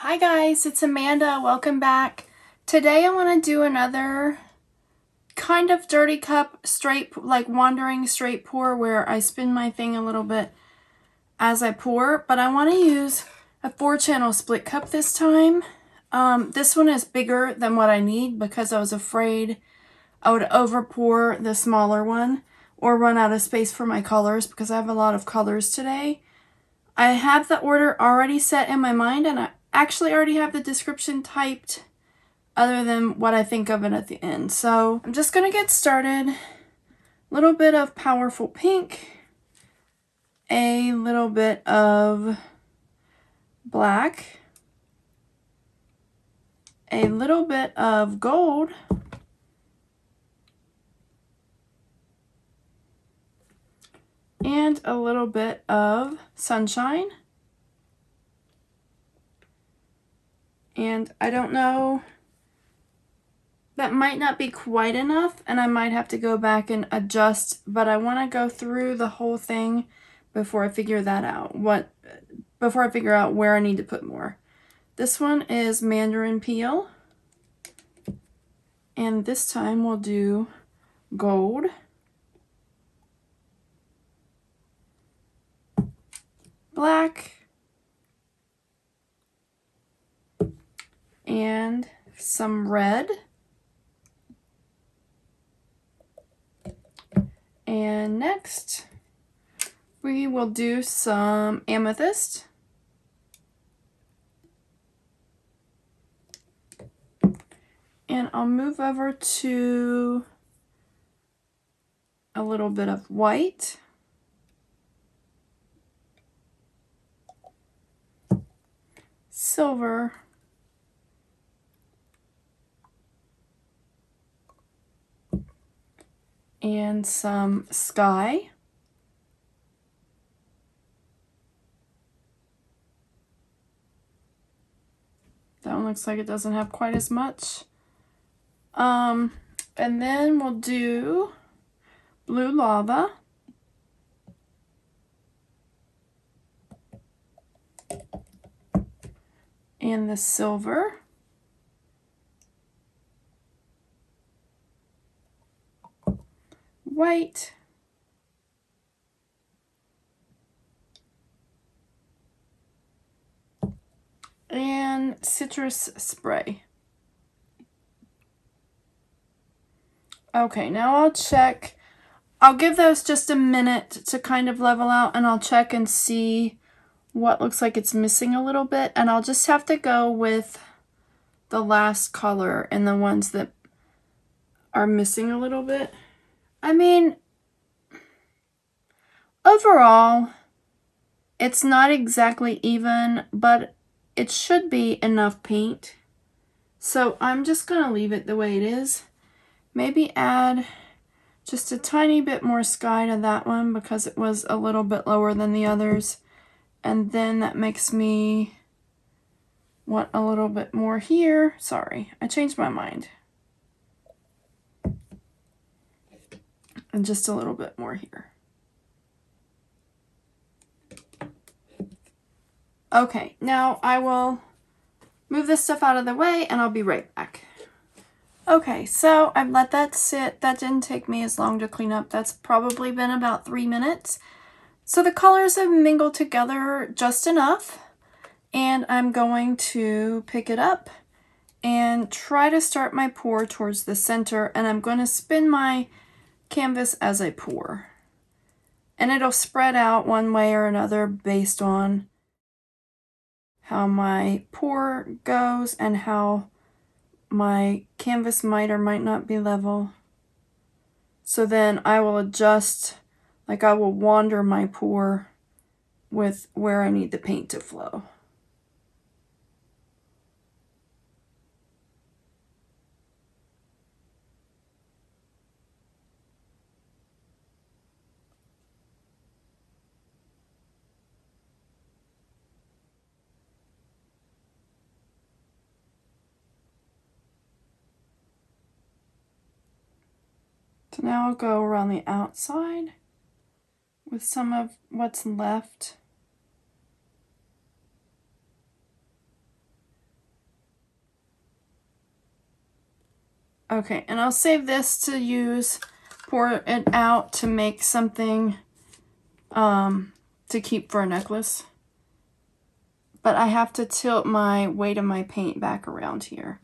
Hi guys, it's Amanda. Welcome back. Today I want to do another kind of dirty cup straight, like wandering straight pour where I spin my thing a little bit as I pour, but I want to use a 4-channel split cup this time. This one is bigger than what I need because I was afraid I would over pour the smaller one or run out of space for my colors because I have a lot of colors today. I have the order already set in my mind, and I actually already have the description typed other than what I think of it at the end. So I'm just going to get started. A little bit of powerful pink, a little bit of black, a little bit of gold, and a little bit of sunshine. And I don't know, that might not be quite enough, and I might have to go back and adjust, but I want to go through the whole thing before I figure that out. Before I figure out where I need to put more. This one is Mandarin Peel, and this time we'll do gold, black, and some red, and next we will do some amethyst, and I'll move over to a little bit of white, silver, and some sky. That one looks like it doesn't have quite as much. And then we'll do blue lava, and the silver, white, and citrus spray. Okay, now I'll check. I'll give those just a minute to kind of level out, and I'll check and see what looks like it's missing a little bit, and I'll just have to go with the last color and the ones that are missing a little bit. I mean, overall, it's not exactly even, but it should be enough paint. So I'm just going to leave it the way it is. Maybe add just a tiny bit more sky to that one because it was a little bit lower than the others. And then that makes me want a little bit more here. Sorry, I changed my mind. And just a little bit more here. Okay, now I will move this stuff out of the way and I'll be right back. Okay, so I've let that sit. That didn't take me as long to clean up. That's probably been about 3 minutes. So the colors have mingled together just enough, and I'm going to pick it up and try to start my pour towards the center, and I'm going to spin my canvas as I pour. And it'll spread out one way or another based on how my pour goes and how my canvas might or might not be level. So then I will adjust, like I will wander my pour with where I need the paint to flow. So now I'll go around the outside with some of what's left. Okay, and I'll save this to use, pour it out to make something to keep for a necklace. But I have to tilt my weight of my paint back around here.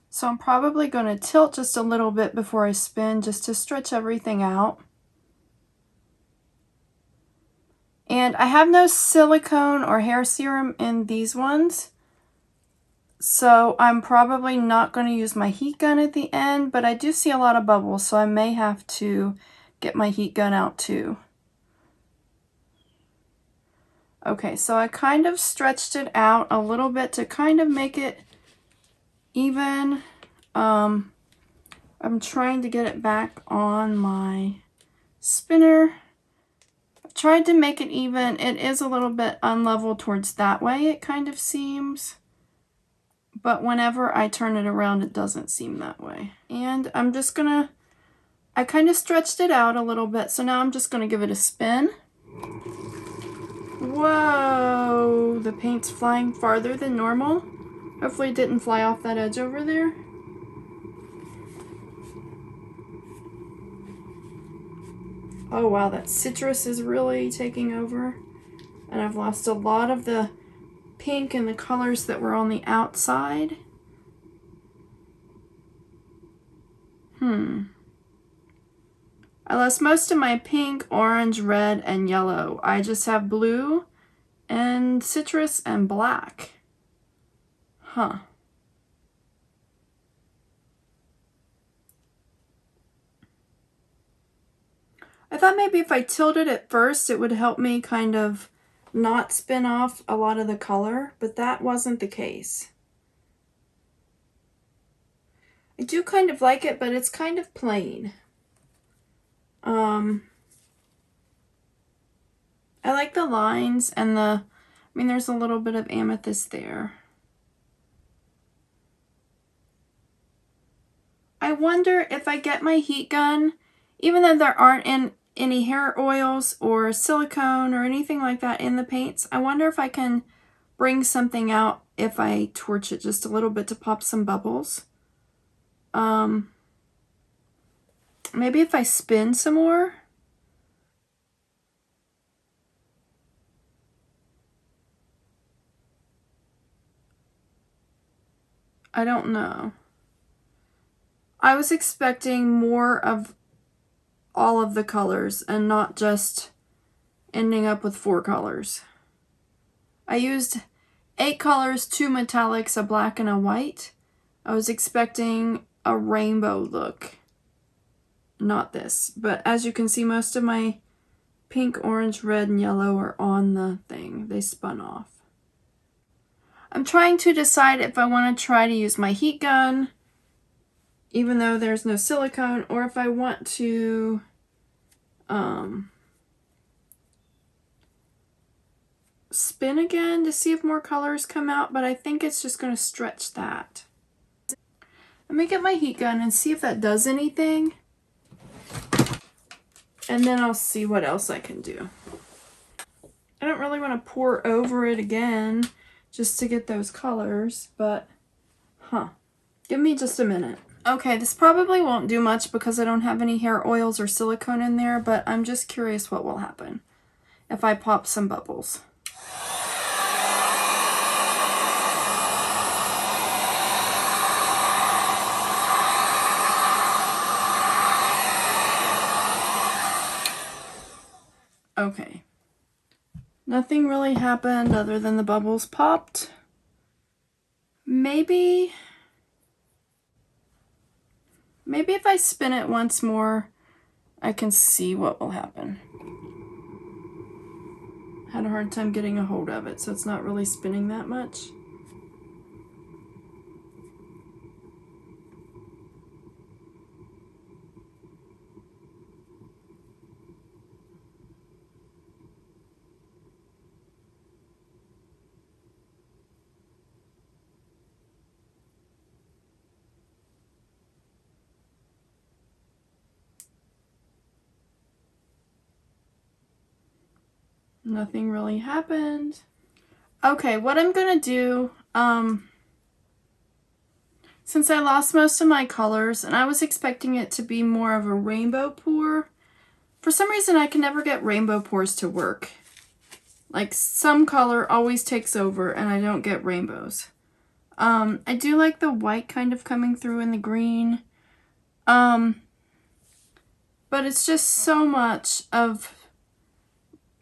So I'm probably going to tilt just a little bit before I spin, just to stretch everything out. And I have no silicone or hair serum in these ones, so I'm probably not going to use my heat gun at the end, but I do see a lot of bubbles, so I may have to get my heat gun out too. Okay, so I kind of stretched it out a little bit to kind of make it even. I'm trying to get it back on my spinner. I've tried to make it even. It is a little bit unlevel towards that way, it kind of seems. But whenever I turn it around, it doesn't seem that way. And I'm just gonna, I kind of stretched it out a little bit, so now I'm just gonna give it a spin. Whoa, the paint's flying farther than normal. Hopefully it didn't fly off that edge over there. Oh wow, that citrus is really taking over. And I've lost a lot of the pink and the colors that were on the outside. I lost most of my pink, orange, red, and yellow. I just have blue and citrus and black. Huh. I thought maybe if I tilted it first, it would help me kind of not spin off a lot of the color, but that wasn't the case. I do kind of like it, but it's kind of plain. I like the lines and the, I mean, there's a little bit of amethyst there. I wonder if I get my heat gun, even though there aren't any hair oils or silicone or anything like that in the paints, I wonder if I can bring something out if I torch it just a little bit to pop some bubbles. Maybe if I spin some more. I don't know. I was expecting more of all of the colors and not just ending up with 4 colors. I used 8 colors, 2 metallics, a black and a white. I was expecting a rainbow look. Not this, but as you can see, most of my pink, orange, red, and yellow are on the thing. They spun off. I'm trying to decide if I want to try to use my heat gun, even though there's no silicone, or if I want to spin again to see if more colors come out, but I think it's just going to stretch that. Let me get my heat gun and see if that does anything, and then I'll see what else I can do. I don't really want to pour over it again just to get those colors, but give me just a minute. Okay, this probably won't do much because I don't have any hair oils or silicone in there, but I'm just curious what will happen if I pop some bubbles. Okay. Nothing really happened other than the bubbles popped. Maybe if I spin it once more, I can see what will happen. Had a hard time getting a hold of it, so it's not really spinning that much. Nothing really happened. Okay, what I'm gonna do, Since I lost most of my colors and I was expecting it to be more of a rainbow pour, for some reason I can never get rainbow pours to work. Like some color always takes over and I don't get rainbows. I do like the white kind of coming through in the green. But it's just so much of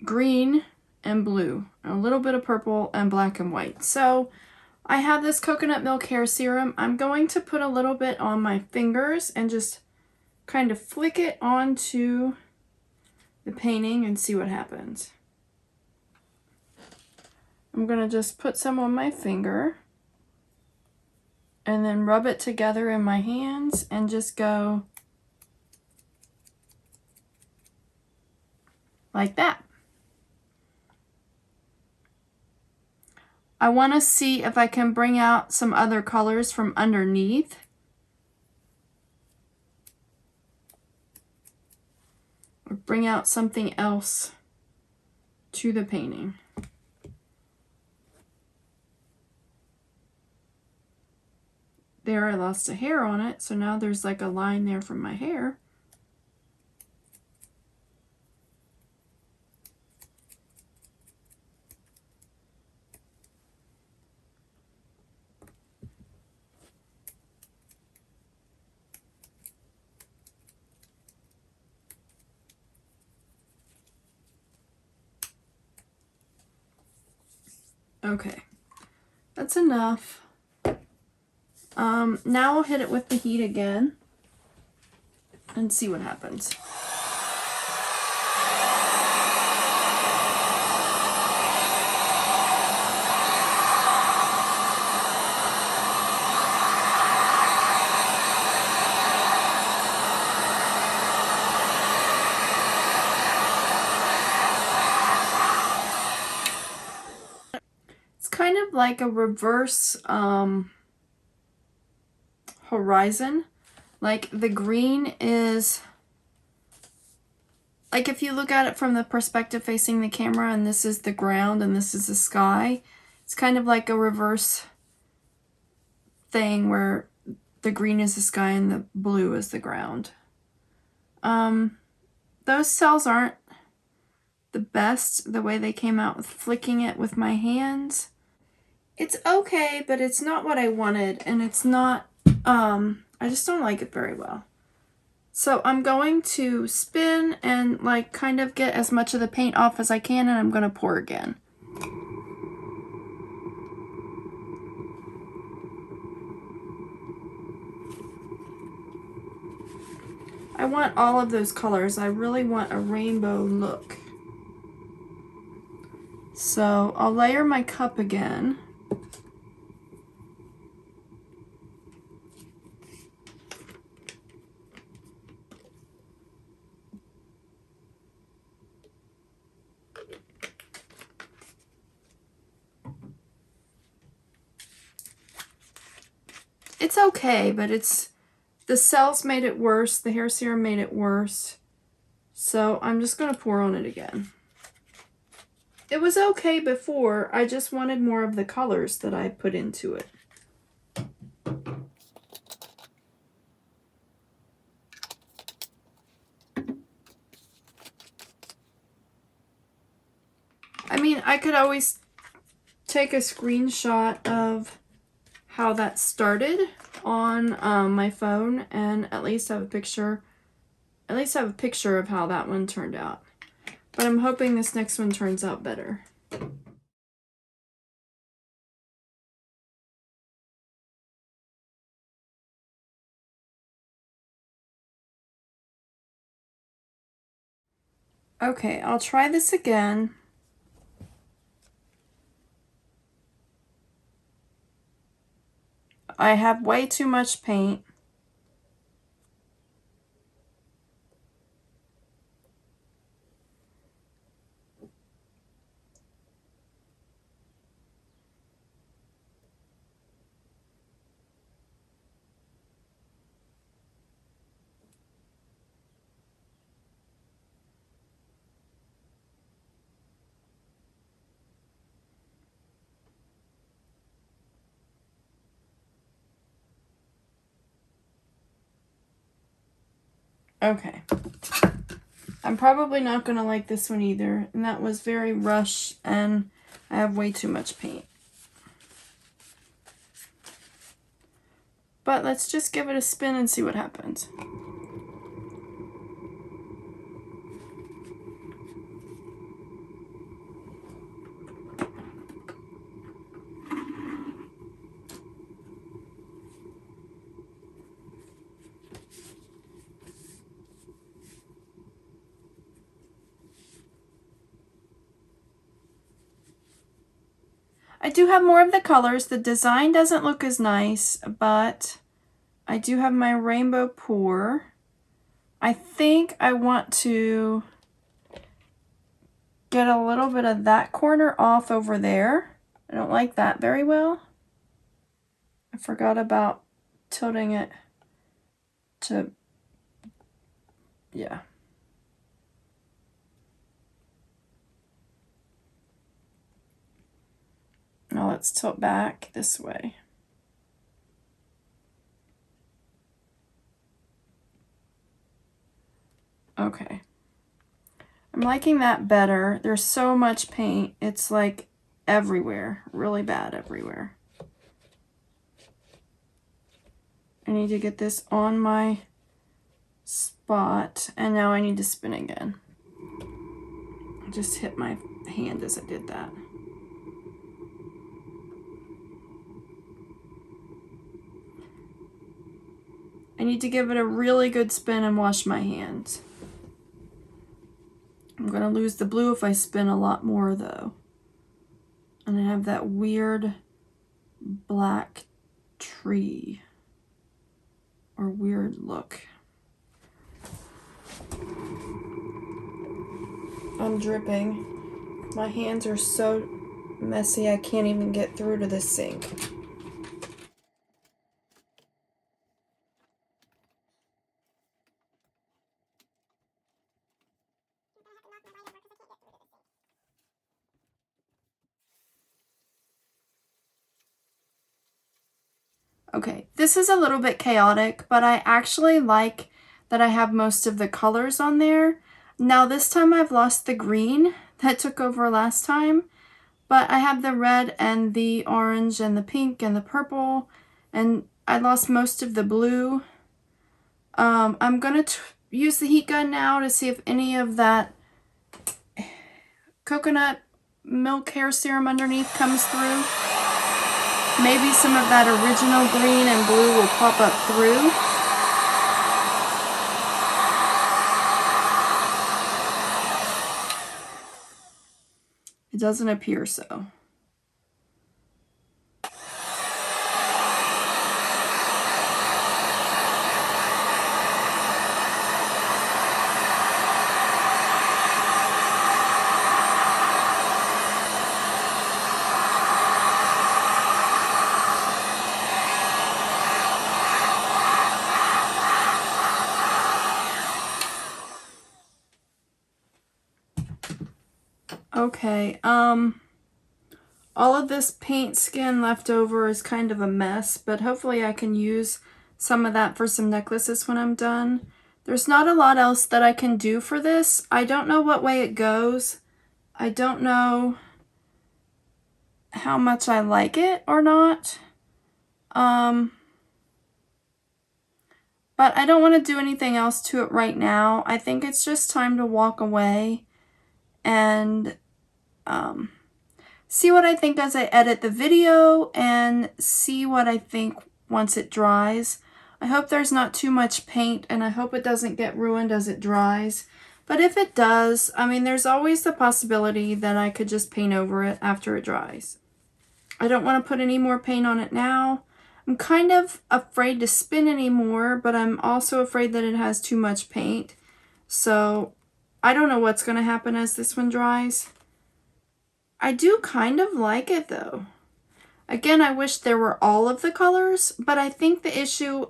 green and blue, a little bit of purple and black and white. So I have this coconut milk hair serum. I'm going to put a little bit on my fingers and just kind of flick it onto the painting and see what happens. I'm going to just put some on my finger and then rub it together in my hands and just go like that. I want to see if I can bring out some other colors from underneath. Or bring out something else to the painting. There, I lost a hair on it, so now there's like a line there from my hair. Okay, that's enough. Now I'll hit it with the heat again and see what happens. It's kind of like a reverse horizon. Like the green is, like if you look at it from the perspective facing the camera and this is the ground and this is the sky, it's kind of like a reverse thing where the green is the sky and the blue is the ground. Those cells aren't the best, the way they came out with flicking it with my hands. It's okay, but it's not what I wanted, and it's not, I just don't like it very well. So I'm going to spin and like kind of get as much of the paint off as I can, and I'm going to pour again. I want all of those colors. I really want a rainbow look. So I'll layer my cup again. It's okay, but the cells made it worse. The hair serum made it worse. So I'm just going to pour on it again. It was okay before. I just wanted more of the colors that I put into it. I mean, I could always take a screenshot of how that started on my phone and at least have a picture of how that one turned out. But I'm hoping this next one turns out better. Okay, I'll try this again. I have way too much paint. Okay. I'm probably not going to like this one either. And that was very rushed and I have way too much paint. But let's just give it a spin and see what happens. I do have more of the colors. The design doesn't look as nice, but I do have my rainbow pour. I think I want to get a little bit of that corner off over there. I don't like that very well. I forgot about tilting it to, yeah. Now let's tilt back this way. Okay. I'm liking that better. There's so much paint. It's like everywhere. Really bad everywhere. I need to get this on my spot. And now I need to spin again. I just hit my hand as I did that. I need to give it a really good spin and wash my hands. I'm going to lose the blue if I spin a lot more though. And I have that weird black tree or weird look. I'm dripping. My hands are so messy I can't even get through to the sink. Okay, this is a little bit chaotic, but I actually like that I have most of the colors on there. Now this time I've lost the green that took over last time, but I have the red and the orange and the pink and the purple, and I lost most of the blue. I'm gonna use the heat gun now to see if any of that coconut milk hair serum underneath comes through. Maybe some of that original green and blue will pop up through. It doesn't appear so. Okay, all of this paint skin left over is kind of a mess, but hopefully I can use some of that for some necklaces when I'm done. There's not a lot else that I can do for this. I don't know what way it goes. I don't know how much I like it or not. But I don't want to do anything else to it right now. I think it's just time to walk away and see what I think as I edit the video and see what I think once it dries. I hope there's not too much paint and I hope it doesn't get ruined as it dries. But if it does, I mean, there's always the possibility that I could just paint over it after it dries. I don't want to put any more paint on it now. I'm kind of afraid to spin anymore, but I'm also afraid that it has too much paint. So I don't know what's going to happen as this one dries. I do kind of like it though. Again, I wish there were all of the colors, but I think the issue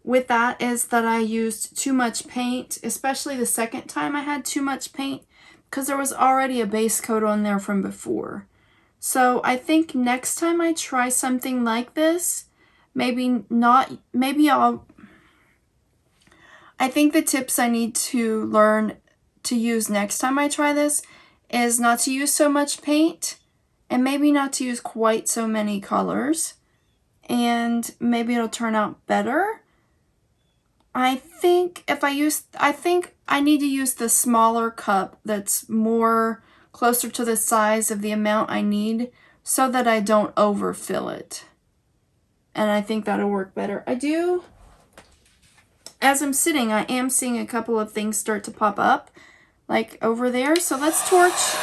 with that is that I used too much paint, especially the second time I had too much paint because there was already a base coat on there from before. So I think next time I try something like this, I I think the tips I need to learn to use next time I try this is not to use so much paint and maybe not to use quite so many colors, and maybe it'll turn out better. I think I need to use the smaller cup that's more closer to the size of the amount I need so that I don't overfill it. And I think that'll work better. As I'm sitting, I am seeing a couple of things start to pop up, like over there. So let's torch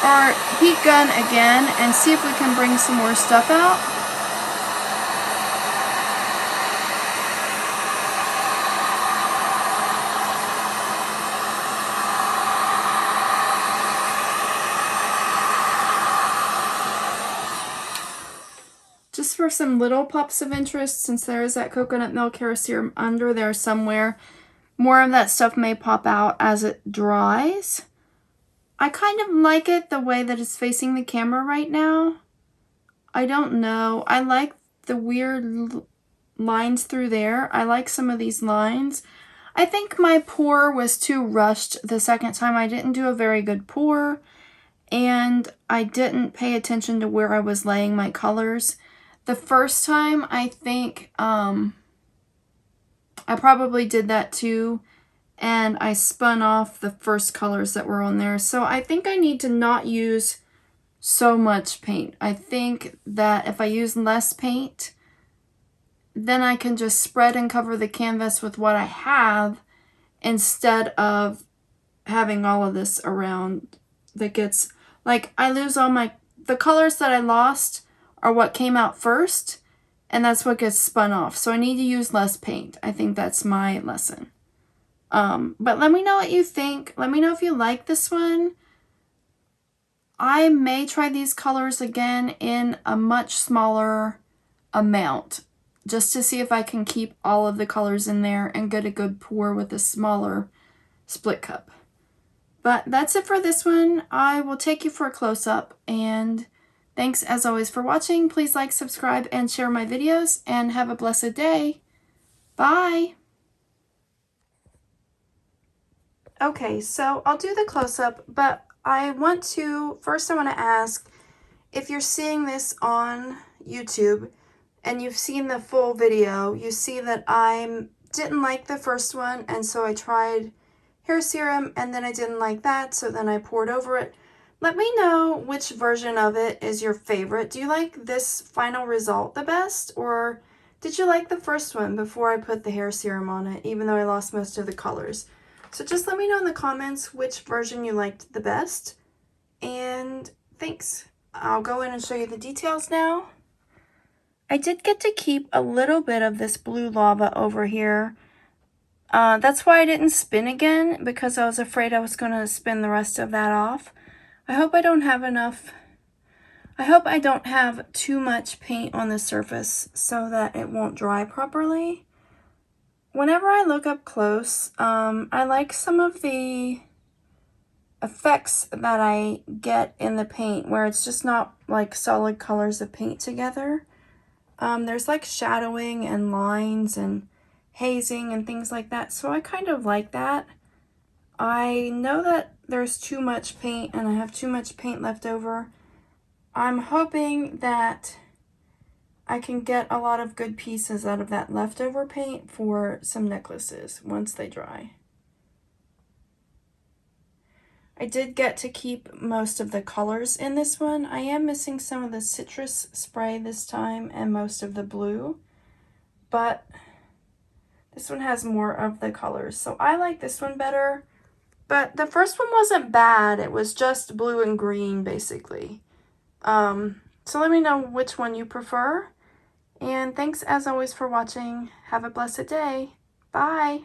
our heat gun again and see if we can bring some more stuff out. Just for some little pops of interest, since there is that coconut milk hair serum under there somewhere, more of that stuff may pop out as it dries. I kind of like it the way that it's facing the camera right now. I don't know. I like the weird lines through there. I like some of these lines. I think my pour was too rushed the second time. I didn't do a very good pour, and I didn't pay attention to where I was laying my colors. The first time, I think I probably did that too, and I spun off the first colors that were on there. So I think I need to not use so much paint. I think that if I use less paint, then I can just spread and cover the canvas with what I have instead of having all of this around that gets, like, I lose all the colors that I lost are what came out first, and that's what gets spun off. So I need to use less paint. I think that's my lesson. But let me know what you think. Let me know if you like this one. I may try these colors again in a much smaller amount, just to see if I can keep all of the colors in there and get a good pour with a smaller split cup. But that's it for this one. I will take you for a close-up, and thanks as always for watching. Please like, subscribe, and share my videos, and have a blessed day. Bye! Okay, so I'll do the close-up, but first I want to ask, if you're seeing this on YouTube and you've seen the full video, you see that I didn't like the first one, and so I tried hair serum, and then I didn't like that, so then I poured over it. Let me know which version of it is your favorite. Do you like this final result the best, or did you like the first one before I put the hair serum on it, even though I lost most of the colors? So just let me know in the comments which version you liked the best, and thanks. I'll go in and show you the details now. I did get to keep a little bit of this blue lava over here. That's why I didn't spin again, because I was afraid I was going to spin the rest of that off. I hope I don't have too much paint on the surface so that it won't dry properly. Whenever I look up close, I like some of the effects that I get in the paint where it's just not like solid colors of paint together. There's like shadowing and lines and hazing and things like that, so I kind of like that. I know that there's too much paint and I have too much paint left over. I'm hoping that I can get a lot of good pieces out of that leftover paint for some necklaces once they dry. I did get to keep most of the colors in this one. I am missing some of the citrus spray this time and most of the blue, but this one has more of the colors, so I like this one better. But the first one wasn't bad. It was just blue and green, basically. So let me know which one you prefer. And thanks as always for watching. Have a blessed day. Bye.